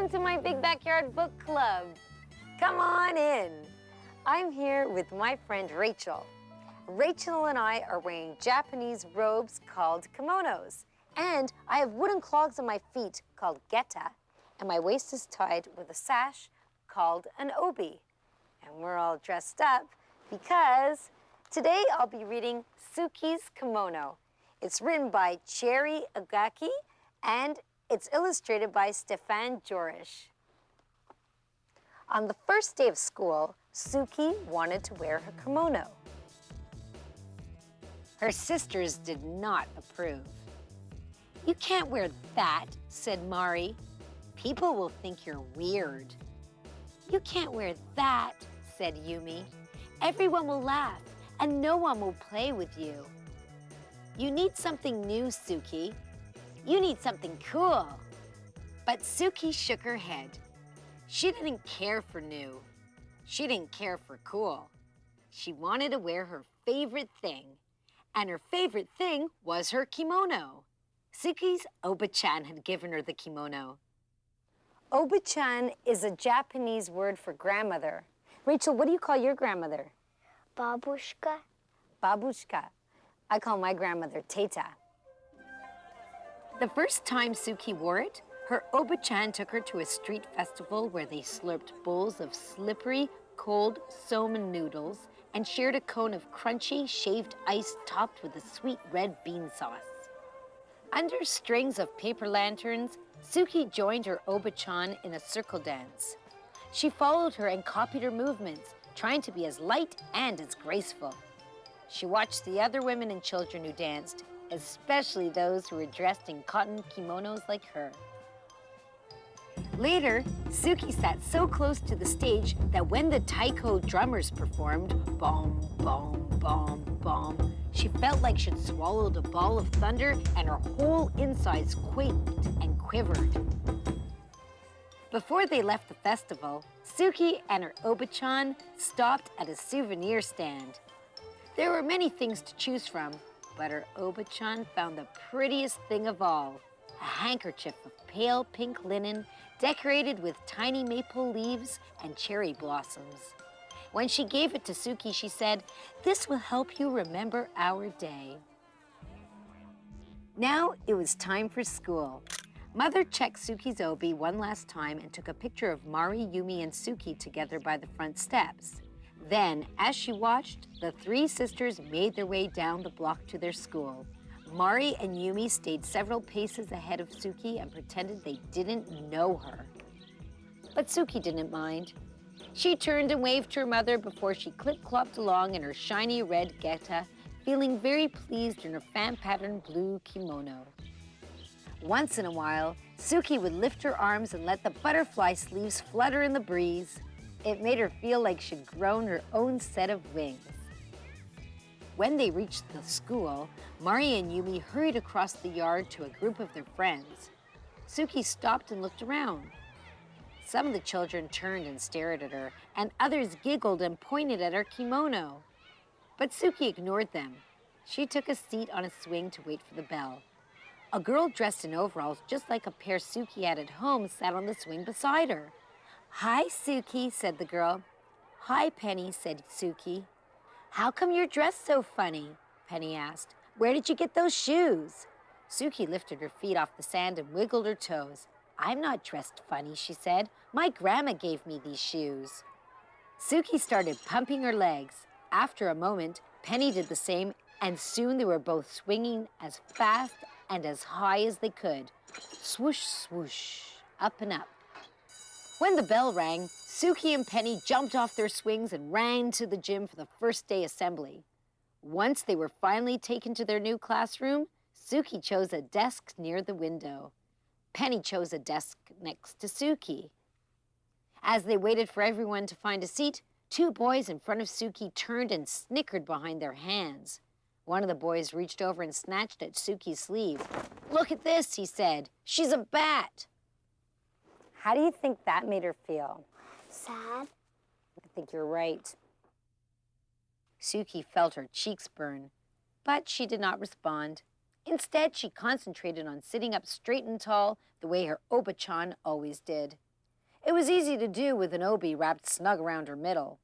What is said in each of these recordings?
Welcome to my Big Backyard Book Club. Come on in. I'm here with my friend Rachel. Rachel and I are wearing Japanese robes called kimonos. And I have wooden clogs on my feet called geta. And my waist is tied with a sash called an obi. And we're all dressed up because today I'll be reading Suki's Kimono. It's written by Cherry Agaki and it's illustrated by Stefan Jorisch. On the first day of school, Suki wanted to wear her kimono. Her sisters did not approve. "You can't wear that," said Mari. "People will think you're weird." "You can't wear that," said Yumi. "Everyone will laugh and no one will play with you." "You need something new, Suki. You need something cool." But Suki shook her head. She didn't care for new. She didn't care for cool. She wanted to wear her favorite thing. And her favorite thing was her kimono. Suki's Oba-chan had given her the kimono. Oba-chan is a Japanese word for grandmother. Rachel, what do you call your grandmother? Babushka. Babushka. I call my grandmother Teta. The first time Suki wore it, her Oba-chan took her to a street festival where they slurped bowls of slippery, cold somen noodles and shared a cone of crunchy, shaved ice topped with a sweet red bean sauce. Under strings of paper lanterns, Suki joined her Oba-chan in a circle dance. She followed her and copied her movements, trying to be as light and as graceful. She watched the other women and children who danced, especially those who were dressed in cotton kimonos like her. Later, Suki sat so close to the stage that when the taiko drummers performed, boom, boom, boom, boom, she felt like she'd swallowed a ball of thunder and her whole insides quaked and quivered. Before they left the festival, Suki and her Oba-chan stopped at a souvenir stand. There were many things to choose from, but her Oba-chan found the prettiest thing of all, a handkerchief of pale pink linen decorated with tiny maple leaves and cherry blossoms. When she gave it to Suki, she said, "This will help you remember our day." Now it was time for school. Mother checked Suki's obi one last time and took a picture of Mari, Yumi, and Suki together by the front steps. Then, as she watched, the three sisters made their way down the block to their school. Mari and Yumi stayed several paces ahead of Suki and pretended they didn't know her. But Suki didn't mind. She turned and waved to her mother before she clip-clopped along in her shiny red geta, feeling very pleased in her fan-patterned blue kimono. Once in a while, Suki would lift her arms and let the butterfly sleeves flutter in the breeze. It made her feel like she'd grown her own set of wings. When they reached the school, Mari and Yumi hurried across the yard to a group of their friends. Suki stopped and looked around. Some of the children turned and stared at her, and others giggled and pointed at her kimono. But Suki ignored them. She took a seat on a swing to wait for the bell. A girl dressed in overalls, just like a pair Suki had at home, sat on the swing beside her. "Hi, Suki," said the girl. "Hi, Penny," said Suki. "How come you're dressed so funny?" Penny asked. "Where did you get those shoes?" Suki lifted her feet off the sand and wiggled her toes. "I'm not dressed funny," she said. "My grandma gave me these shoes." Suki started pumping her legs. After a moment, Penny did the same, and soon they were both swinging as fast and as high as they could. Swoosh, swoosh, up and up. When the bell rang, Suki and Penny jumped off their swings and ran to the gym for the first day assembly. Once they were finally taken to their new classroom, Suki chose a desk near the window. Penny chose a desk next to Suki. As they waited for everyone to find a seat, two boys in front of Suki turned and snickered behind their hands. One of the boys reached over and snatched at Suki's sleeve. "Look at this," he said. "She's a bat." How do you think that made her feel? Sad. I think you're right. Suki felt her cheeks burn, but she did not respond. Instead, she concentrated on sitting up straight and tall the way her Oba-chan always did. It was easy to do with an obi wrapped snug around her middle.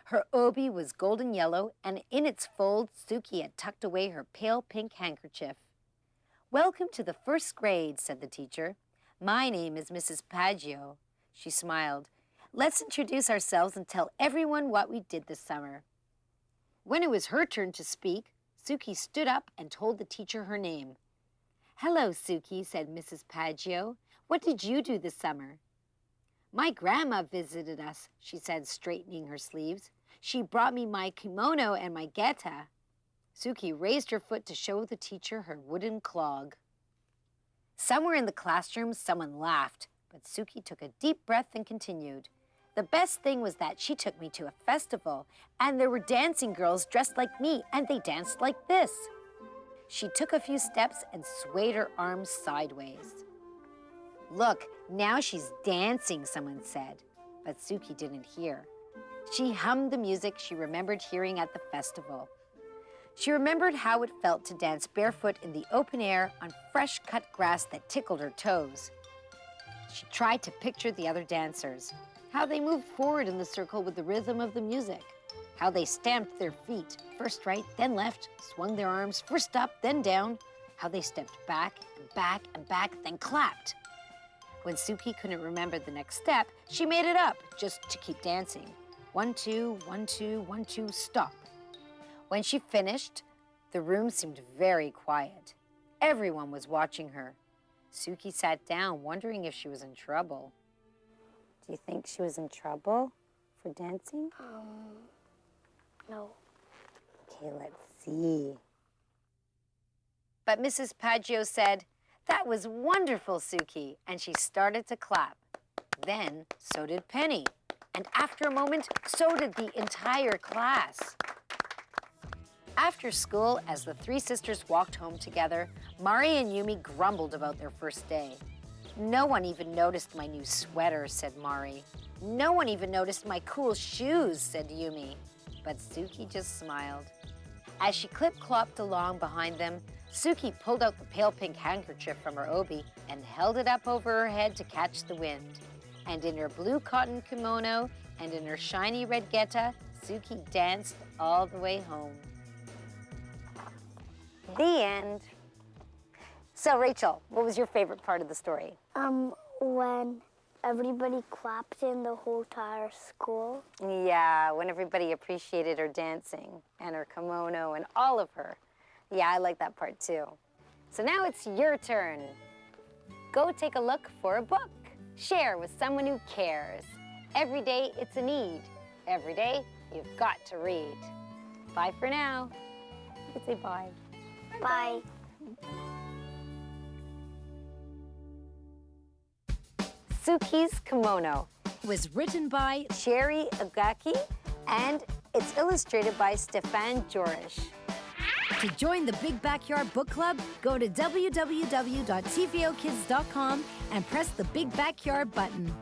Her obi was golden yellow, and in its folds, Suki had tucked away her pale pink handkerchief. "Welcome to the first grade," said the teacher. "My name is Mrs. Paggio." She smiled. "Let's introduce ourselves and tell everyone what we did this summer." When it was her turn to speak, Suki stood up and told the teacher her name. "Hello, Suki," said Mrs. Paggio. "What did you do this summer?" "My grandma visited us," she said, straightening her sleeves. "She brought me my kimono and my geta." Suki raised her foot to show the teacher her wooden clog. Somewhere in the classroom, someone laughed, but Suki took a deep breath and continued. "The best thing was that she took me to a festival, and there were dancing girls dressed like me, and they danced like this." She took a few steps and swayed her arms sideways. "Look, now she's dancing," someone said, but Suki didn't hear. She hummed the music she remembered hearing at the festival. She remembered how it felt to dance barefoot in the open air on fresh-cut grass that tickled her toes. She tried to picture the other dancers, how they moved forward in the circle with the rhythm of the music, how they stamped their feet, first right, then left, swung their arms, first up, then down, how they stepped back and back and back, then clapped. When Suki couldn't remember the next step, she made it up just to keep dancing. 1, 2, 1, 2, 1, 2, stop. When she finished, the room seemed very quiet. Everyone was watching her. Suki sat down, wondering if she was in trouble. Do you think she was in trouble for dancing? No. Okay, let's see. But Mrs. Paggio said, "That was wonderful, Suki," and she started to clap. Then, so did Penny. And after a moment, so did the entire class. After school, as the three sisters walked home together, Mari and Yumi grumbled about their first day. "No one even noticed my new sweater," said Mari. "No one even noticed my cool shoes," said Yumi. But Suki just smiled. As she clip-clopped along behind them, Suki pulled out the pale pink handkerchief from her obi and held it up over her head to catch the wind. And in her blue cotton kimono and in her shiny red geta, Suki danced all the way home. The end. So, Rachel, what was your favorite part of the story? When everybody clapped in the whole entire school. Yeah, when everybody appreciated her dancing and her kimono and all of her. Yeah, I like that part too. So now it's your turn. Go take a look for a book. Share with someone who cares. Every day it's a need. Every day you've got to read. Bye for now. You can say bye. Bye. Suki's Kimono Was written by Cherry Agaki, and it's illustrated by Stefan Jorish. To join the Big Backyard Book Club, go to www.tvokids.com and press the Big Backyard button.